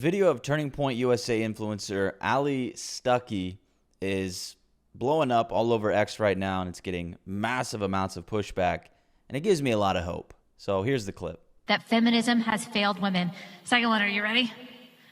Video of Turning Point USA influencer Ali Stuckey is blowing up all over X right now, and it's getting massive amounts of pushback, and it gives me a lot of hope. So here's the clip. That feminism has failed women. Second one, are you ready?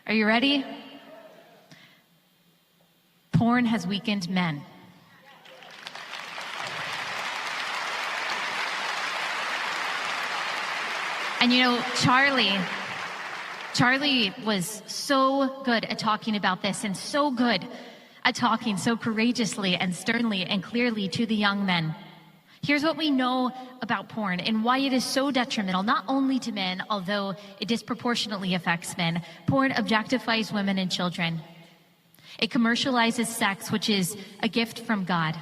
Are you ready? Porn has weakened men. And you know, Charlie was so good at talking about this and so good at talking so courageously and sternly and clearly to the young men. Here's what we know about porn and why it is so detrimental, not only to men, although it disproportionately affects men. Porn objectifies women and children. It commercializes sex, which is a gift from God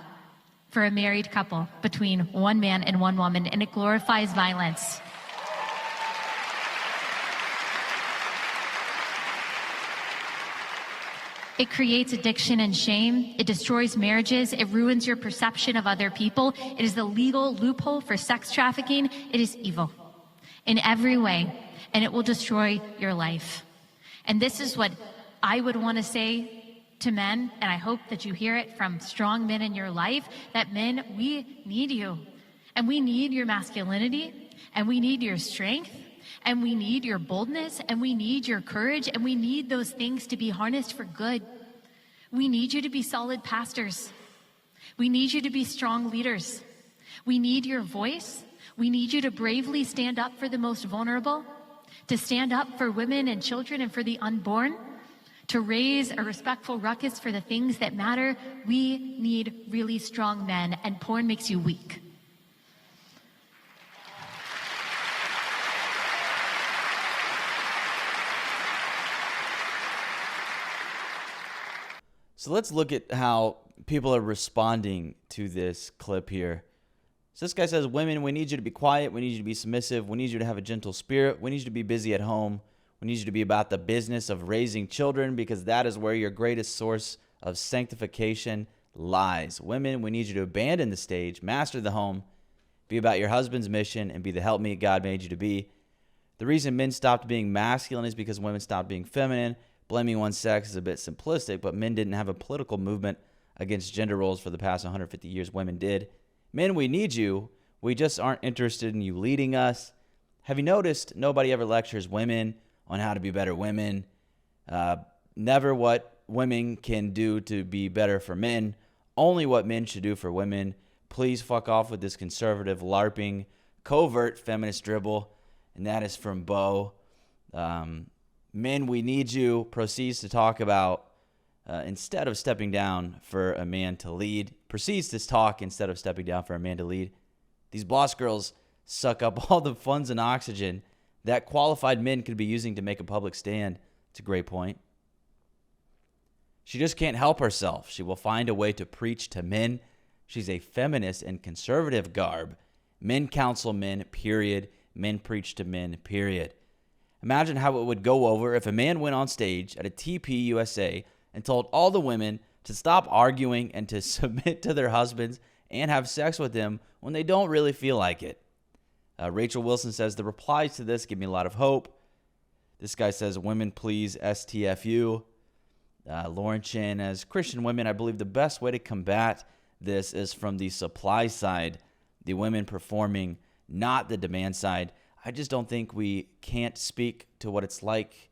for a married couple between one man and one woman, and it glorifies violence. It creates addiction and shame. It destroys marriages. It ruins your perception of other people. It is the legal loophole for sex trafficking. It is evil in every way, and it will destroy your life. And this is what I would want to say to men, and I hope that you hear it from strong men in your life, that men, we need you. And we need your masculinity, and we need your strength, and we need your boldness, and we need your courage, and we need those things to be harnessed for good. We need you to be solid pastors. We need you to be strong leaders. We need your voice. We need you to bravely stand up for the most vulnerable, to stand up for women and children and for the unborn, to raise a respectful ruckus for the things that matter. We need really strong men, and porn makes you weak. So let's look at how people are responding to this clip here. So this guy says, women, we need you to be quiet. We need you to be submissive. We need you to have a gentle spirit. We need you to be busy at home. We need you to be about the business of raising children, because that is where your greatest source of sanctification lies. Women, we need you to abandon the stage, master the home, be about your husband's mission, and be the helpmeet God made you to be. The reason men stopped being masculine is because women stopped being feminine. Blaming one sex is a bit simplistic, but men didn't have a political movement against gender roles for the past 150 years. Women did. Men, we need you. We just aren't interested in you leading us. Have you noticed nobody ever lectures women on how to be better women? Never what women can do to be better for men. Only what men should do for women. Please fuck off with this conservative, LARPing, covert feminist dribble. And that is from Bo. Men, we need you, proceeds to talk about, instead of stepping down for a man to lead, proceeds to talk instead of stepping down for a man to lead. These boss girls suck up all the funds and oxygen that qualified men could be using to make a public stand. It's a great point. She just can't help herself. She will find a way to preach to men. She's a feminist in conservative garb. Men counsel men, period. Men preach to men, period. Imagine how it would go over if a man went on stage at a TP USA and told all the women to stop arguing and to submit to their husbands and have sex with them when they don't really feel like it. Rachel Wilson says, the replies to this give me a lot of hope. This guy says, women, please, STFU. Lauren Chin, as Christian women, I believe the best way to combat this is from the supply side, the women performing, not the demand side. I just don't think we can't speak to what it's like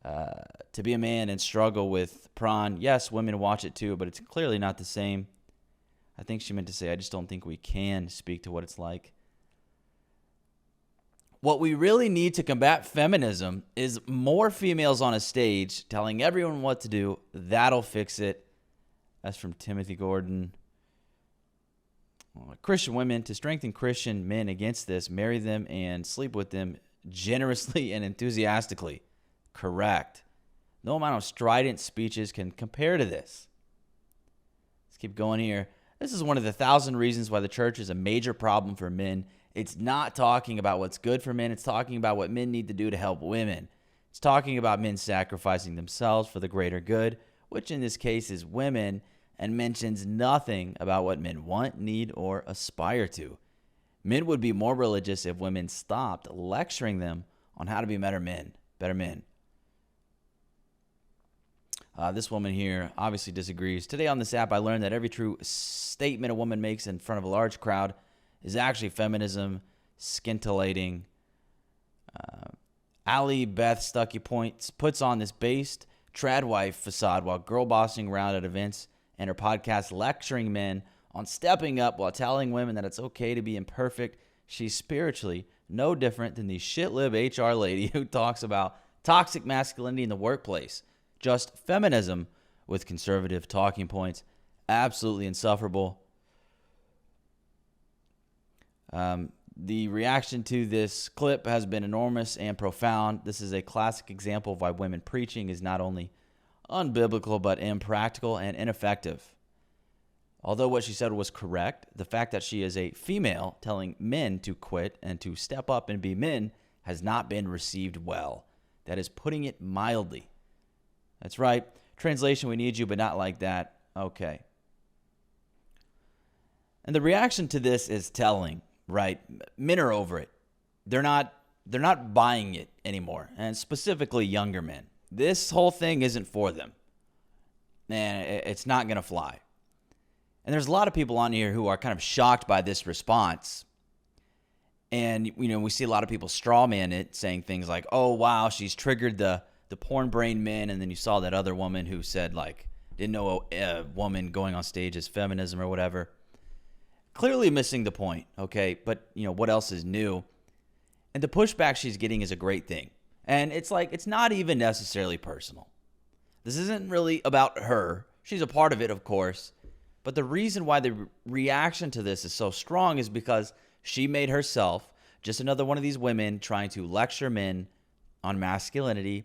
to be a man and struggle with prawn. Yes, women watch it too, but it's clearly not the same. I think she meant to say, I just don't think we can speak to what it's like. What we really need to combat feminism is more females on a stage telling everyone what to do. That'll fix it. That's from Timothy Gordon. Christian women, to strengthen Christian men against this, marry them and sleep with them generously and enthusiastically. Correct. No amount of strident speeches can compare to this. Let's keep going here. This is one of the 1,000 reasons why the church is a major problem for men. It's not talking about what's good for men. It's talking about what men need to do to help women. It's talking about men sacrificing themselves for the greater good, which in this case is women, and mentions nothing about what men want, need, or aspire to. Men would be more religious if women stopped lecturing them on how to be better men. This woman here obviously disagrees. Today on this app, I learned that every true statement a woman makes in front of a large crowd is actually feminism, scintillating. Allie Beth Stuckey Points puts on this based trad wife facade while girl bossing around at events and her podcast lecturing men on stepping up while telling women that it's okay to be imperfect. She's spiritually no different than the shitlib HR lady who talks about toxic masculinity in the workplace. Just feminism with conservative talking points. Absolutely insufferable. The reaction to this clip has been enormous and profound. This is a classic example of why women preaching is not only unbiblical but impractical and ineffective. Although what she said was correct, the fact that she is a female telling men to quit and to step up and be men has not been received well. That is putting it mildly. That's right. Translation, we need you, but not like that. Okay. And the reaction to this is telling, right? Men are over it. They're not buying it anymore, and specifically younger men. This whole thing isn't for them. And it's not going to fly. And there's a lot of people on here who are kind of shocked by this response. And, we see a lot of people strawman it, saying things like, oh, wow, she's triggered the porn brain men. And then you saw that other woman who said, didn't know a woman going on stage is feminism or whatever. Clearly missing the point, okay? But, what else is new? And the pushback she's getting is a great thing. And it's not even necessarily personal. This isn't really about her. She's a part of it, of course. But the reason why the reaction to this is so strong is because she made herself just another one of these women trying to lecture men on masculinity,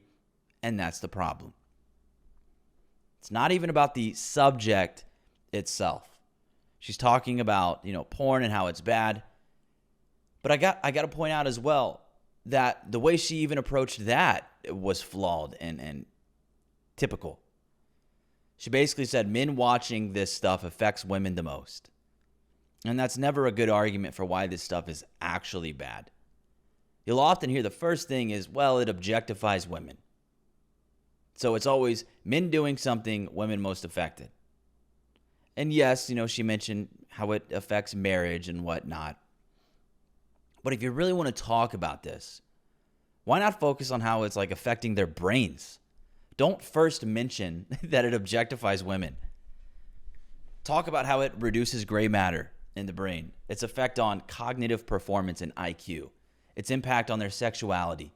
and that's the problem. It's not even about the subject itself. She's talking about, porn and how it's bad. But I got to point out as well that the way she even approached that was flawed and typical. She basically said men watching this stuff affects women the most. And that's never a good argument for why this stuff is actually bad. You'll often hear the first thing is, well, it objectifies women. So it's always men doing something, women most affected. And yes, she mentioned how it affects marriage and whatnot. But if you really want to talk about this, why not focus on how it's affecting their brains? Don't first mention that it objectifies women. Talk about how it reduces gray matter in the brain, its effect on cognitive performance and IQ, its impact on their sexuality.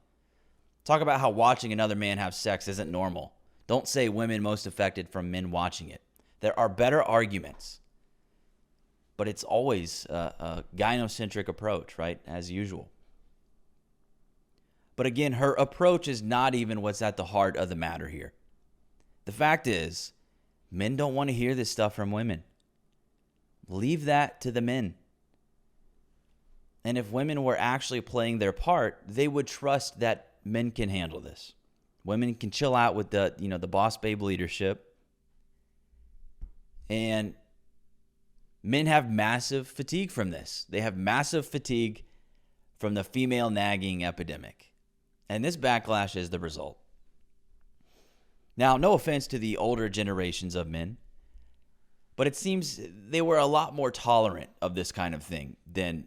Talk about how watching another man have sex isn't normal. Don't say women most affected from men watching it. There are better arguments. But it's always a gynocentric approach, right? As usual. But again, her approach is not even what's at the heart of the matter here. The fact is, men don't want to hear this stuff from women. Leave that to the men. And if women were actually playing their part, they would trust that men can handle this. Women can chill out with the boss babe leadership. And men have massive fatigue from this. They have massive fatigue from the female nagging epidemic. And this backlash is the result. Now, no offense to the older generations of men, but it seems they were a lot more tolerant of this kind of thing than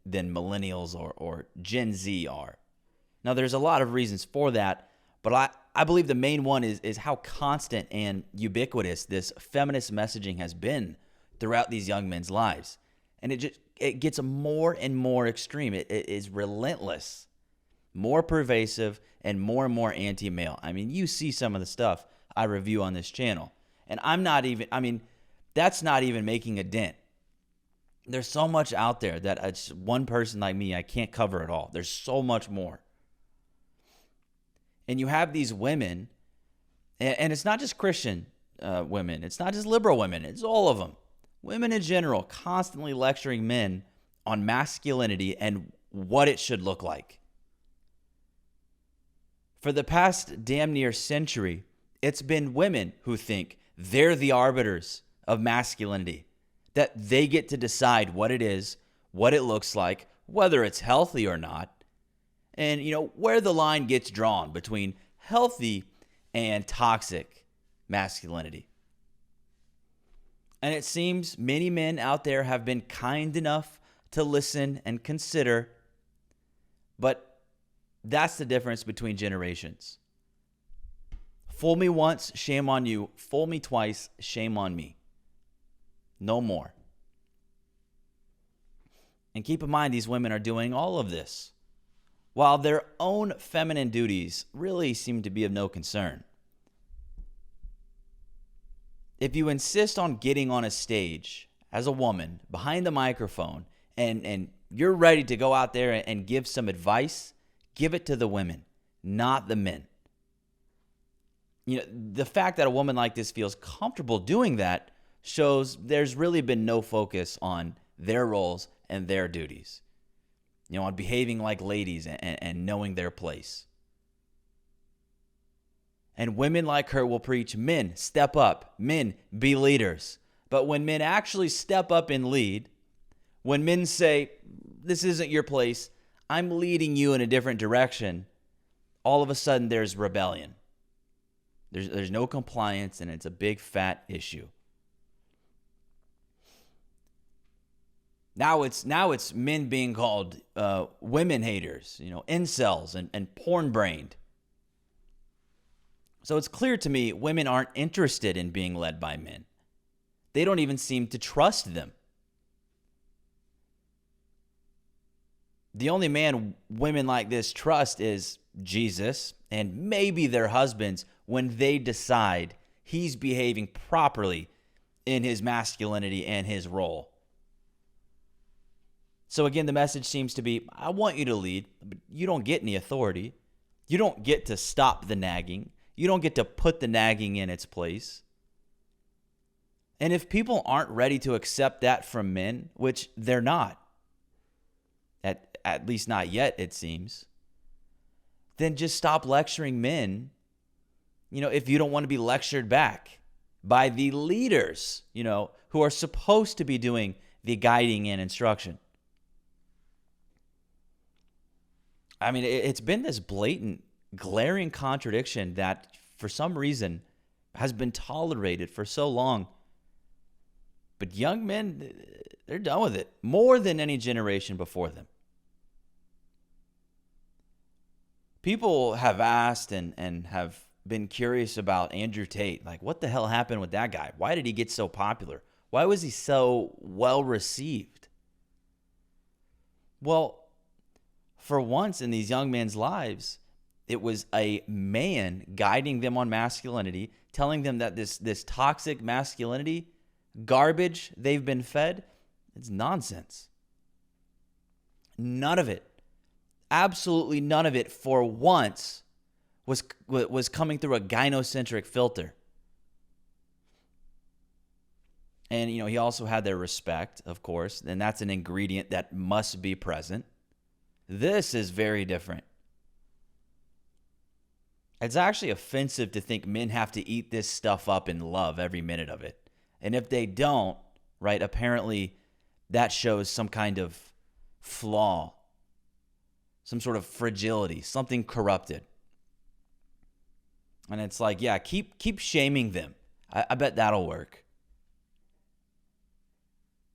millennials or Gen Z are. Now, there's a lot of reasons for that, but I believe the main one is how constant and ubiquitous this feminist messaging has been throughout these young men's lives. And it gets more and more extreme. It is relentless. More pervasive and more anti-male. I mean, you see some of the stuff I review on this channel. And that's not even making a dent. There's so much out there that it's one person like me, I can't cover it all. There's so much more. And you have these women, and it's not just Christian women. It's not just liberal women. It's all of them. Women in general constantly lecturing men on masculinity and what it should look like. For the past damn near century, it's been women who think they're the arbiters of masculinity, that they get to decide what it is, what it looks like, whether it's healthy or not, and where the line gets drawn between healthy and toxic masculinity. And it seems many men out there have been kind enough to listen and consider, but that's the difference between generations. Fool me once, shame on you. Fool me twice, shame on me. No more. And keep in mind, these women are doing all of this while their own feminine duties really seem to be of no concern. If you insist on getting on a stage as a woman behind the microphone and you're ready to go out there and give some advice, give it to the women, not the men. You know, the fact that a woman like this feels comfortable doing that shows there's really been no focus on their roles and their duties. You know, on behaving like ladies and knowing their place. And women like her will preach, men, step up. Men, be leaders. But when men actually step up and lead, when men say, this isn't your place, I'm leading you in a different direction, all of a sudden there's rebellion. There's no compliance, and it's a big fat issue. Now it's men being called women haters, you know, incels and porn-brained. So it's clear to me women aren't interested in being led by men. They don't even seem to trust them. The only man women like this trust is Jesus and maybe their husbands when they decide he's behaving properly in his masculinity and his role. So again, the message seems to be, I want you to lead, but you don't get any authority. You don't get to stop the nagging. You don't get to put the nagging in its place. And if people aren't ready to accept that from men, which they're not, at least not yet, it seems, then just stop lecturing men, you know, if you don't want to be lectured back by the leaders, you know, who are supposed to be doing the guiding and instruction. I mean, it's been this blatant, glaring contradiction that for some reason has been tolerated for so long. But young men, they're done with it more than any generation before them. People have asked and have been curious about Andrew Tate. Like, what the hell happened with that guy? Why did he get so popular? Why was he so well received? Well, for once in these young men's lives, it was a man guiding them on masculinity, telling them that this toxic masculinity, garbage they've been fed, it's nonsense. None of it, absolutely none of it for once was coming through a gynocentric filter. And, you know, he also had their respect, of course, and that's an ingredient that must be present. This is very different. It's actually offensive to think men have to eat this stuff up and love every minute of it. And if they don't, right, apparently that shows some kind of flaw, some sort of fragility, something corrupted. And it's like, yeah, keep shaming them. I bet that'll work.